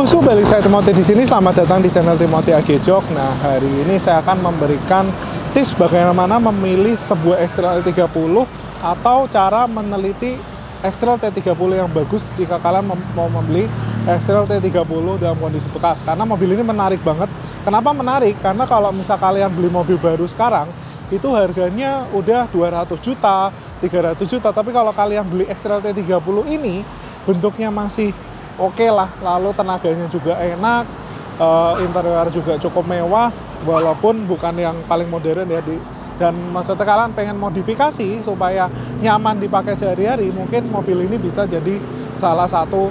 Musuh balik saya Timothy di sini. Selamat datang di channel Timothy AG Jok. Nah, hari ini saya akan memberikan tips bagaimana memilih sebuah X-Trail T30 atau cara meneliti X-Trail T30 yang bagus jika kalian mau membeli X-Trail T30 dalam kondisi bekas. Karena mobil ini menarik banget. Kenapa menarik? Karena kalau misal kalian beli mobil baru sekarang, itu harganya udah 200 juta, 300 juta. Tapi kalau kalian beli X-Trail T30 ini, bentuknya masih oke lah, lalu tenaganya juga enak, interior juga cukup mewah, walaupun bukan yang paling modern ya. Dan maksudnya kalian pengen modifikasi supaya nyaman dipakai sehari-hari, mungkin mobil ini bisa jadi salah satu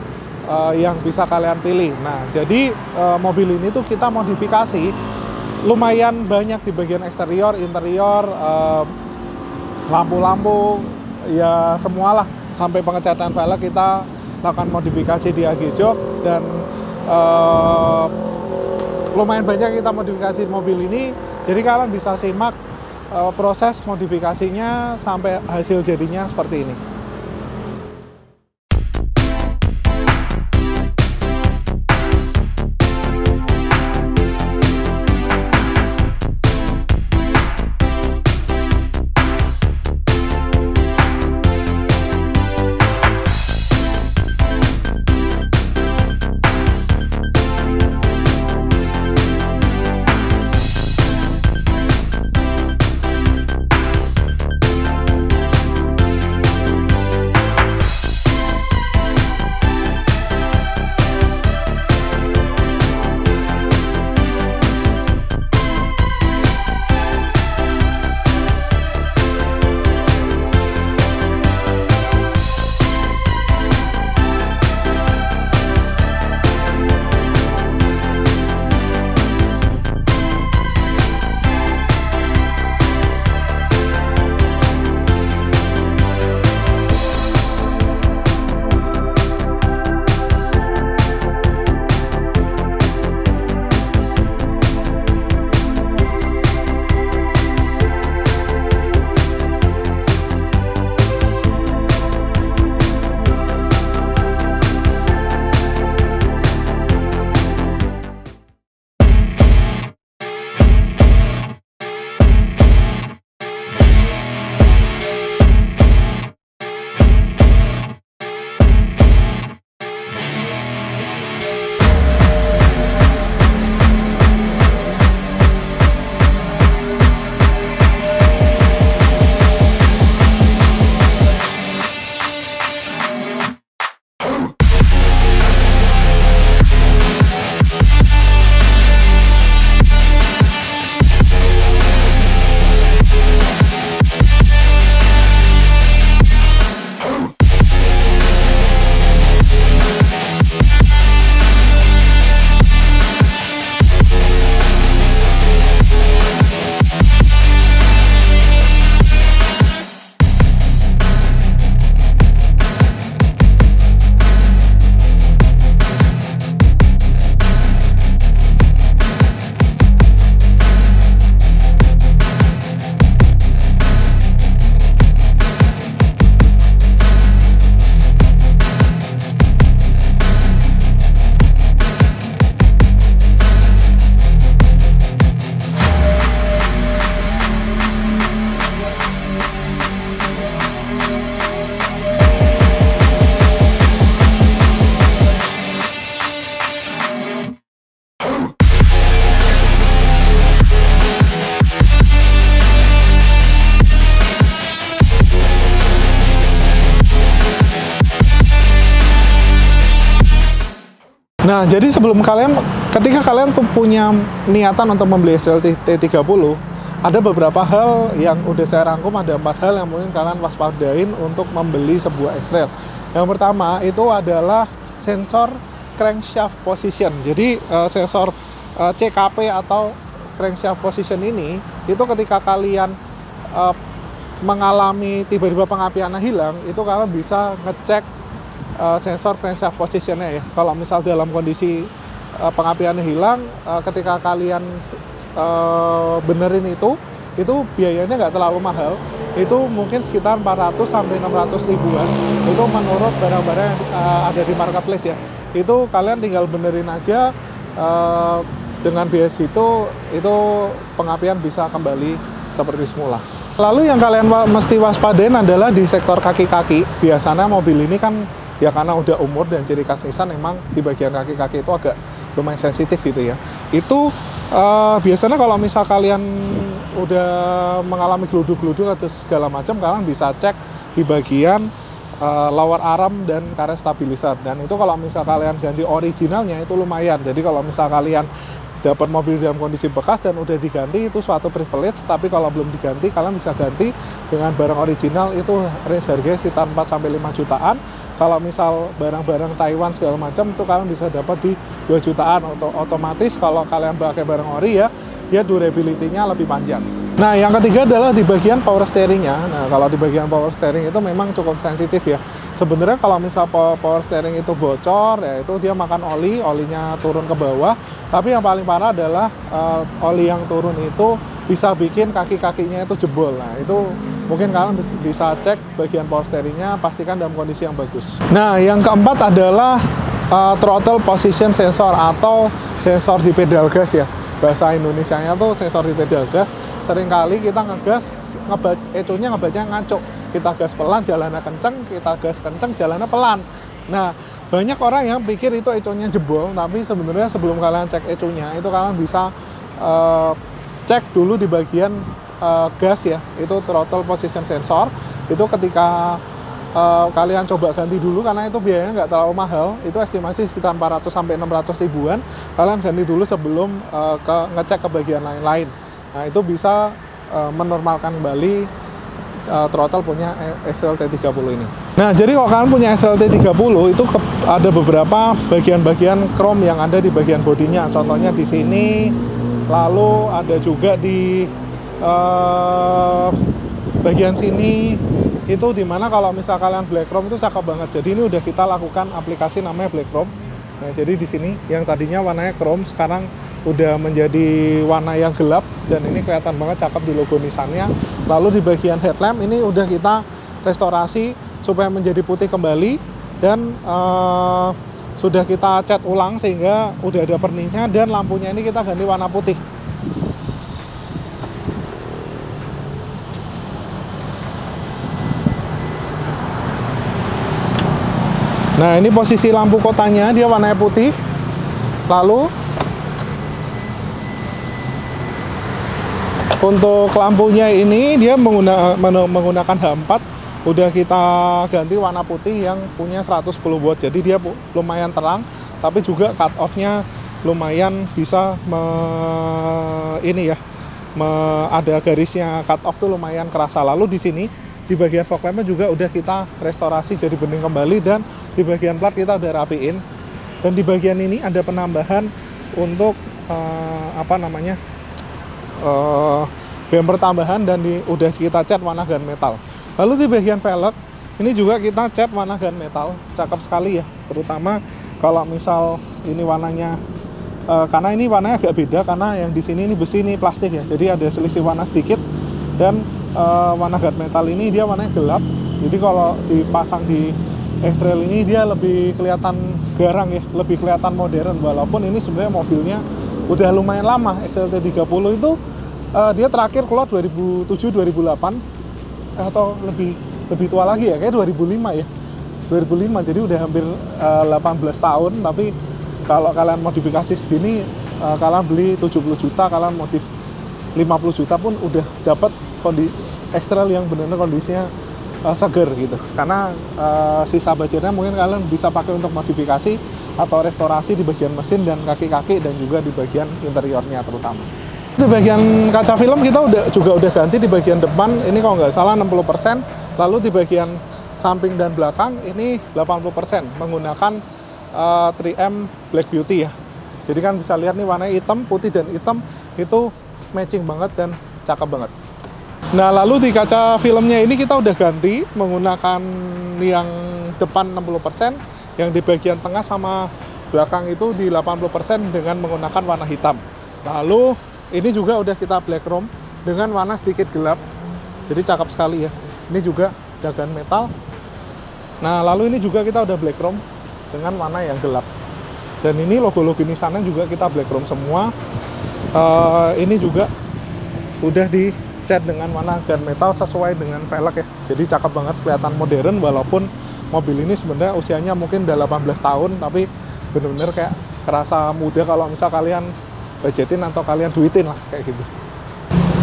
yang bisa kalian pilih. Nah, jadi mobil ini tuh kita modifikasi lumayan banyak di bagian eksterior, interior, lampu-lampu, ya semualah, sampai pengecatan velg kita lakukan modifikasi di AG Jok. Dan lumayan banyak kita modifikasi mobil ini, jadi kalian bisa simak proses modifikasinya sampai hasil jadinya seperti ini. Nah, jadi ketika kalian tuh punya niatan untuk membeli X-Trail T30, ada beberapa hal yang udah saya rangkum, ada 4 hal yang mungkin kalian waspadain untuk membeli sebuah X-Trail. Yang pertama itu adalah sensor crankshaft position. Jadi sensor CKP atau crankshaft position ini, itu ketika kalian mengalami tiba-tiba pengapiannya hilang, itu kalian bisa ngecek sensor crankshaft positionnya ya. Kalau misal dalam kondisi pengapiannya hilang, ketika kalian benerin itu biayanya nggak terlalu mahal. Itu mungkin sekitar 400 sampai 600 ribuan. Itu menurut barang-barang yang ada di marketplace ya. itu kalian tinggal benerin aja. Dengan bias itu pengapian bisa kembali seperti semula. Lalu yang kalian mesti waspadain adalah di sektor kaki-kaki. Biasanya mobil ini kan ya karena udah umur dan ciri khas Nissan memang di bagian kaki-kaki itu agak lumayan sensitif gitu ya. Itu biasanya kalau misal kalian udah mengalami geluduk-geluduk atau segala macam, kalian bisa cek di bagian lower arm dan karet stabilizer. Dan itu kalau misal kalian ganti originalnya itu lumayan. Jadi kalau misal kalian dapat mobil dalam kondisi bekas dan udah diganti itu suatu privilege, tapi kalau belum diganti kalian bisa ganti dengan barang original, itu range harganya sekitar 4-5 jutaan. Kalau misal barang-barang Taiwan segala macam itu kalian bisa dapat di 2 jutaan. Otomatis kalau kalian pakai barang ori ya, dia durability-nya lebih panjang. Nah, yang ketiga adalah di bagian power steering-nya. Nah, kalau di bagian power steering itu memang cukup sensitif ya. Sebenarnya kalau misal power steering itu bocor, ya itu dia makan olinya turun ke bawah. Tapi yang paling parah adalah oli yang turun itu bisa bikin kaki-kakinya itu jebol. Nah, itu mungkin kalian bisa cek bagian power steering-nya, pastikan dalam kondisi yang bagus. Nah, yang keempat adalah throttle position sensor atau sensor di pedal gas ya. Bahasa Indonesianya tuh sensor di pedal gas. Seringkali kita ngegas, econya ngebacanya ngaco. Kita gas pelan, jalannya kenceng, kita gas kenceng, jalannya pelan. Nah, banyak orang yang pikir itu econya jebol, tapi sebenarnya sebelum kalian cek econya, itu kalian bisa cek dulu di bagian gas ya, itu throttle position sensor. Itu ketika kalian coba ganti dulu, karena itu biayanya nggak terlalu mahal, itu estimasi sekitar 400-600 ribuan, kalian ganti dulu sebelum ngecek ke bagian lain-lain. Nah, itu bisa menormalkan kembali throttle punya SLT30 ini. Nah, jadi kalau kalian punya SLT30 itu ada beberapa bagian-bagian chrome yang ada di bagian bodinya. Contohnya di sini, lalu ada juga di bagian sini. Itu dimana kalau misal kalian black chrome itu cakep banget. Jadi ini udah kita lakukan aplikasi namanya black chrome. Nah, jadi di sini yang tadinya warnanya chrome sekarang udah menjadi warna yang gelap dan ini kelihatan banget cakep di logo Nissan-nya. Lalu di bagian headlamp ini udah kita restorasi supaya menjadi putih kembali dan sudah kita cat ulang sehingga udah ada pernihnya, dan lampunya ini kita ganti warna putih. Nah, ini posisi lampu kotanya, dia warnanya putih. Lalu untuk lampunya ini dia menggunakan H4, udah kita ganti warna putih yang punya 110 watt. Jadi dia lumayan terang, tapi juga cut off-nya lumayan bisa ada garisnya, cut off tuh lumayan kerasa. Lalu di sini di bagian fog lamp juga udah kita restorasi jadi bening kembali, dan di bagian plat kita udah rapiin. Dan di bagian ini ada penambahan untuk bumper tambahan, dan udah kita cat warna gunmetal. Lalu di bagian velg ini juga kita cat warna gunmetal, cakep sekali ya. Terutama kalau misal ini warnanya karena ini warnanya agak beda, karena yang di sini ini besi, ini plastik ya. Jadi ada selisih warna sedikit, dan warna gunmetal ini dia warnanya gelap. Jadi kalau dipasang di X-Trail ini dia lebih kelihatan garang ya, lebih kelihatan modern. Walaupun ini sebenarnya mobilnya udah lumayan lama. XLT30 itu dia terakhir keluar 2007-2008 atau lebih tua lagi ya, kayak 2005 ya. 2005, jadi udah hampir 18 tahun. Tapi kalau kalian modifikasi segini, kalian beli 70 juta, kalian modif 50 juta pun udah dapat X-Trail yang benar-benar kondisinya seger gitu. Karena sisa budgetnya mungkin kalian bisa pakai untuk modifikasi atau restorasi di bagian mesin dan kaki-kaki, dan juga di bagian interiornya terutama. Di bagian kaca film kita juga udah ganti di bagian depan, ini kalau nggak salah 60%, lalu di bagian samping dan belakang ini 80% menggunakan 3M Black Beauty ya. Jadi kan bisa lihat nih warnanya hitam, putih dan hitam itu matching banget dan cakep banget. Nah, lalu di kaca filmnya ini kita udah ganti menggunakan yang depan 60%, yang di bagian tengah sama belakang itu di 80% dengan menggunakan warna hitam. Lalu ini juga udah kita black chrome dengan warna sedikit gelap, jadi cakep sekali ya. Ini juga dagan metal. Nah, lalu ini juga kita udah black chrome dengan warna yang gelap. Dan ini logo-logo Nissan-nya juga kita black chrome semua. Ini juga udah dicat dengan warna gunmetal sesuai dengan velg ya. Jadi cakep banget, kelihatan modern walaupun mobil ini sebenarnya usianya mungkin udah 18 tahun, tapi bener-bener kayak kerasa muda kalau misal kalian budgetin atau kalian duitin lah kayak gitu.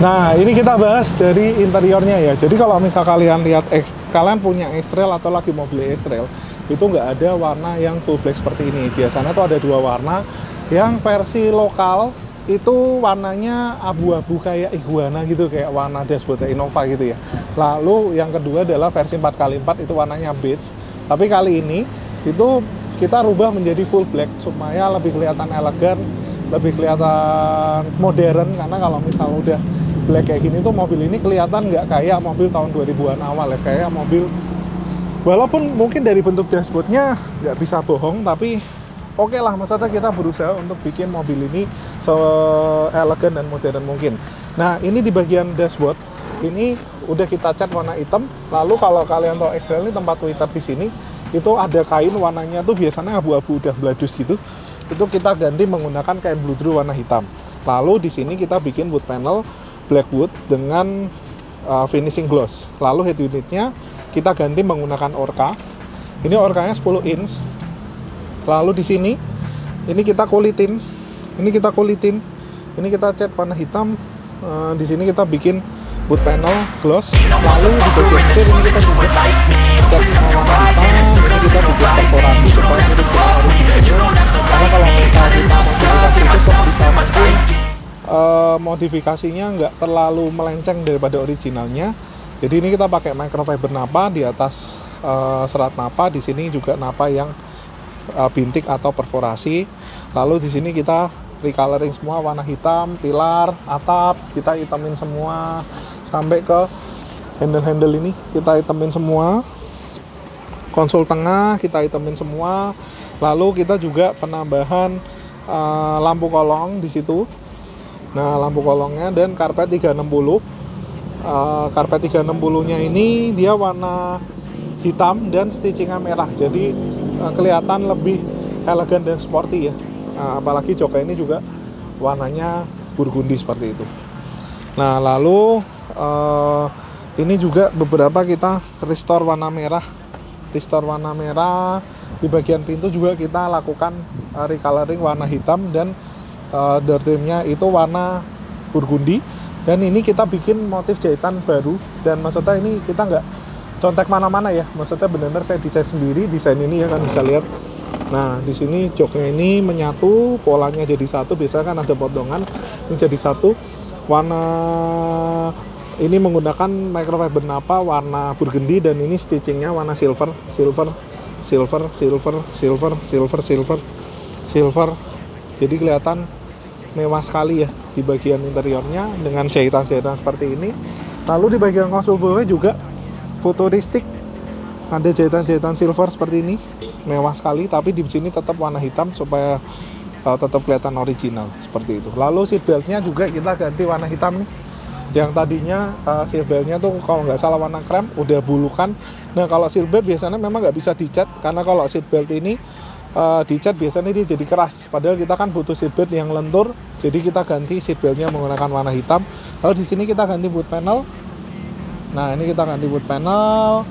Nah, ini kita bahas dari interiornya ya. Jadi kalau misal kalian lihat kalian punya X-Trail atau lagi mau beli X-Trail, itu nggak ada warna yang full black seperti ini. Biasanya tuh ada dua warna. Yang versi lokal itu warnanya abu-abu kayak iguana gitu, kayak warna dashboard Innova gitu ya. Lalu yang kedua adalah versi 4x4, itu warnanya beige. Tapi kali ini itu kita rubah menjadi full black supaya lebih kelihatan elegan, lebih kelihatan modern. Karena kalau misal udah black kayak gini tuh mobil ini kelihatan nggak kayak mobil tahun 2000-an awal ya, kayak mobil, walaupun mungkin dari bentuk dashboardnya nggak bisa bohong, tapi oke lah, maksudnya kita berusaha untuk bikin mobil ini se-elegan dan modern mungkin. Nah, ini di bagian dashboard, ini udah kita cat warna hitam. Lalu kalau kalian tahu X-Trail ini tempat Twitter di sini, itu ada kain warnanya tuh biasanya abu-abu udah bladus gitu. Itu kita ganti menggunakan kain bludru warna hitam. Lalu di sini kita bikin wood panel black wood dengan finishing gloss. Lalu head unitnya kita ganti menggunakan Orca. Ini Orcanya 10 inch. Lalu di sini ini kita kulitin, ini kita cat warna hitam. Di sini kita bikin wood panel gloss. Lalu di bagian setir ini kita juga cat semua warna hitam. Ini kita bikin perforasi supaya mirip dengan originalnya. Karena kalau misalnya kita modifikasi itu bisa mungkin modifikasinya nggak terlalu melenceng daripada originalnya. Jadi ini kita pakai microfiber napa di atas serat napa. Di sini juga napa yang bintik atau perforasi. Lalu di sini kita recoloring semua warna hitam, pilar, atap kita hitamin semua, sampai ke handle-handle ini kita hitamin semua, konsol tengah kita hitamin semua. Lalu kita juga penambahan lampu kolong di situ. Nah, lampu kolongnya dan karpet 360. Karpet 360-nya ini dia warna hitam dan stitchingnya merah. Jadi kelihatan lebih elegan dan sporty ya. Apalagi joknya ini juga warnanya burgundi seperti itu. Nah, lalu ini juga beberapa kita restore warna merah. Restore warna merah di bagian pintu juga kita lakukan recoloring warna hitam dan door trimnya itu warna burgundi. Dan ini kita bikin motif jahitan baru, dan maksudnya ini kita nggak contek mana-mana ya, maksudnya benar-benar saya desain sendiri, desain ini ya kan bisa lihat. Nah, di sini joknya ini menyatu, polanya jadi satu, biasanya kan ada potongan, ini jadi satu. Warna ini menggunakan microfiber napa warna burgundy, dan ini stitchingnya warna silver. Jadi kelihatan mewah sekali ya di bagian interiornya dengan jahitan-jahitan seperti ini. Lalu di bagian konsol bawah juga futuristik, ada jahitan-jahitan silver seperti ini, mewah sekali. Tapi di sini tetap warna hitam supaya tetap kelihatan original seperti itu. Lalu seatbeltnya juga kita ganti warna hitam nih. Yang tadinya seatbeltnya tuh kalau nggak salah warna krem, udah bulukan. Nah, kalau seatbelt biasanya memang nggak bisa dicat, karena kalau seatbelt ini dicat biasanya dia jadi keras, padahal kita kan butuh seatbelt yang lentur. Jadi kita ganti seatbeltnya menggunakan warna hitam. Lalu di sini kita ganti wood panel. Nah, ini kita ganti wood panel.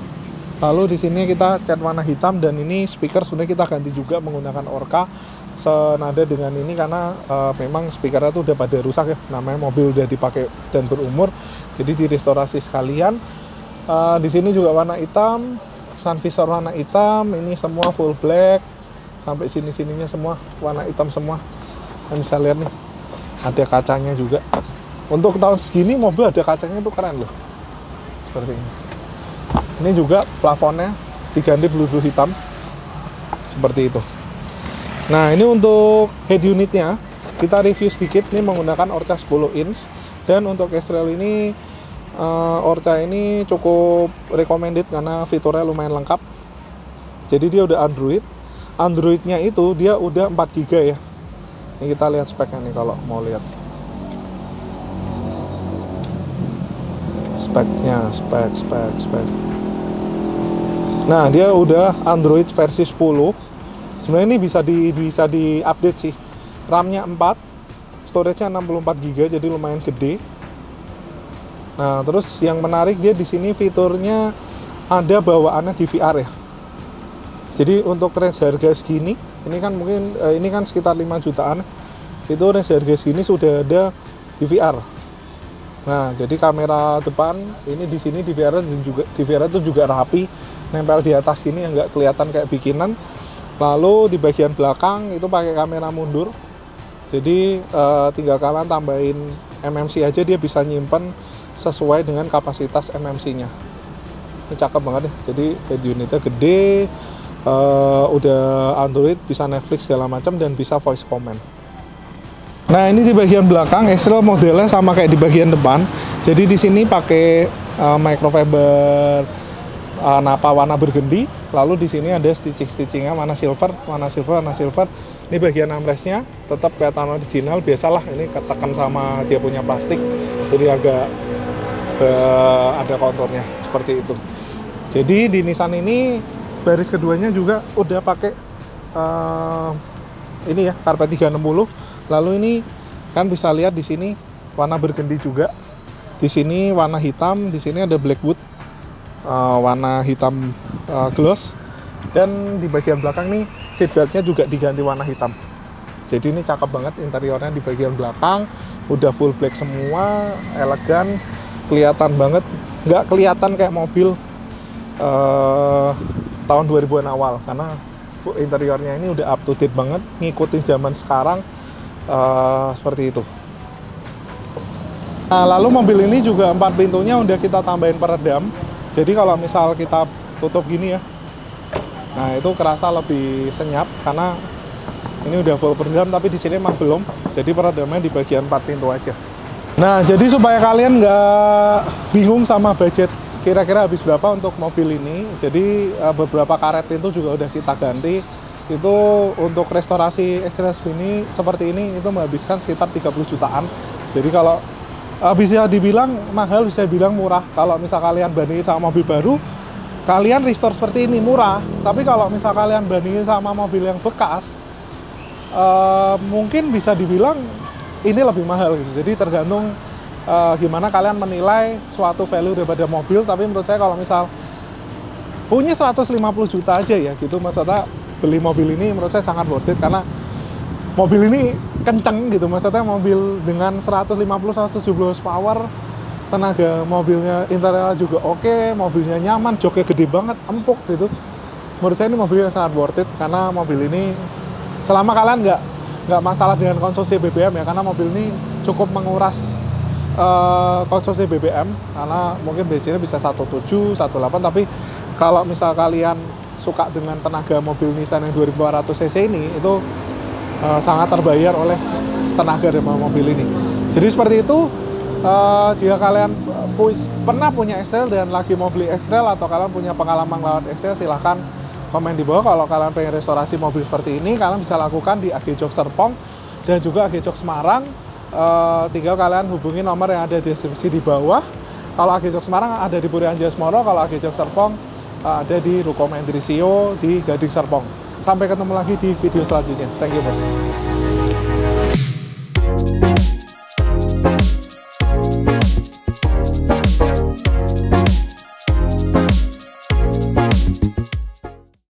Lalu di sini kita cat warna hitam, dan ini speaker sebenarnya kita ganti juga menggunakan Orca senada dengan ini, karena memang speakernya tuh udah pada rusak ya, namanya mobil udah dipakai dan berumur, jadi direstorasi sekalian. Di sini juga warna hitam, sun visor warna hitam, ini semua full black. Sampai sini-sininya semua warna hitam semua. Kalian bisa lihat nih, ada kacanya juga. Untuk tahun segini mobil ada kacanya, itu keren loh. Seperti ini. Ini juga plafonnya diganti bludru hitam. Seperti itu. Nah, ini untuk head unitnya kita review sedikit. Ini menggunakan Orca 10 inch. Dan untuk X-Trail ini Orca ini cukup recommended karena fiturnya lumayan lengkap. Jadi dia udah Android-nya itu dia udah 4 GB ya. Ini kita lihat speknya nih kalau mau lihat. Speknya, spek. Nah, dia udah Android versi 10. Sebenarnya ini bisa di-update sih. RAM-nya 4, storage-nya 64 GB, jadi lumayan gede. Nah, terus yang menarik dia di sini fiturnya ada bawaannya DVR ya. Jadi untuk range harga segini, ini kan mungkin ini kan sekitar 5 jutaan. Itu range harga segini sudah ada DVR. Nah, jadi kamera depan ini di sini DVR itu juga rapi, nempel di atas gini yang nggak kelihatan kayak bikinan. Lalu di bagian belakang itu pakai kamera mundur. Jadi tinggal kalian tambahin MMC aja, dia bisa nyimpen sesuai dengan kapasitas MMC-nya. Ini cakep banget ya. Jadi head unitnya gede, udah Android, bisa Netflix segala macam, dan bisa voice command. Nah, ini di bagian belakang X-Trail modelnya sama kayak di bagian depan. Jadi di sini pakai microfiber napa warna burgundy. Lalu di sini ada stitching-stitchingnya warna silver. Ini bagian armrestnya tetap kelihatan original. Biasalah ini ketekan sama dia punya plastik, jadi agak ada konturnya seperti itu. Jadi di Nissan ini baris keduanya juga udah pakai ini ya, karpet 360. Lalu ini kan bisa lihat di sini warna burgundy juga. Di sini warna hitam, di sini ada blackwood warna hitam gloss, dan di bagian belakang nih seatbeltnya juga diganti warna hitam. Jadi ini cakep banget interiornya di bagian belakang, udah full black semua, elegan, kelihatan banget, nggak kelihatan kayak mobil tahun 2000-an awal, karena interiornya ini udah up to date banget, ngikutin zaman sekarang. Seperti itu. Nah, lalu mobil ini juga 4 pintunya udah kita tambahin peredam. Jadi kalau misal kita tutup gini ya, nah itu kerasa lebih senyap karena ini udah full peredam, tapi di sini emang belum. Jadi peredamnya di bagian 4 pintu aja. Nah, jadi supaya kalian nggak bingung sama budget kira-kira habis berapa untuk mobil ini, jadi beberapa karet pintu juga udah kita ganti. Itu untuk restorasi eksterior seperti ini itu menghabiskan sekitar 30 jutaan. Jadi kalau bisa dibilang mahal, bisa dibilang murah. Kalau misal kalian bandingin sama mobil baru, kalian restore seperti ini murah. Tapi kalau misal kalian bandingin sama mobil yang bekas, mungkin bisa dibilang ini lebih mahal gitu. Jadi tergantung gimana kalian menilai suatu value daripada mobil. Tapi menurut saya kalau misal punya 150 juta aja ya gitu, maksudnya beli mobil ini menurut saya sangat worth it, karena mobil ini kenceng gitu, maksudnya mobil dengan 150-170 horsepower, tenaga mobilnya, interiornya juga oke, mobilnya nyaman, joknya gede banget, empuk gitu. Menurut saya ini mobil yang sangat worth it, karena mobil ini selama kalian nggak masalah dengan konsumsi BBM ya, karena mobil ini cukup menguras konsumsi BBM, karena mungkin bensinnya bisa 1.7, 1.8, tapi kalau misal kalian suka dengan tenaga mobil Nissan yang 2400 cc ini, itu sangat terbayar oleh tenaga dari mobil ini. Jadi seperti itu, jika kalian pernah punya X-Trail dan lagi mau beli X-Trail, atau kalian punya pengalaman lewat X-Trail, silahkan komen di bawah. Kalau kalian pengen restorasi mobil seperti ini, kalian bisa lakukan di AG Jok Serpong dan juga AG Jok Semarang. Tinggal kalian hubungi nomor yang ada di deskripsi di bawah. Kalau AG Jok Semarang ada di Puri Anjas-Moro, kalau AG Jok Serpong ada di Ruko Mendrisio di Gading Serpong. Sampai ketemu lagi di video selanjutnya. Thank you, bos.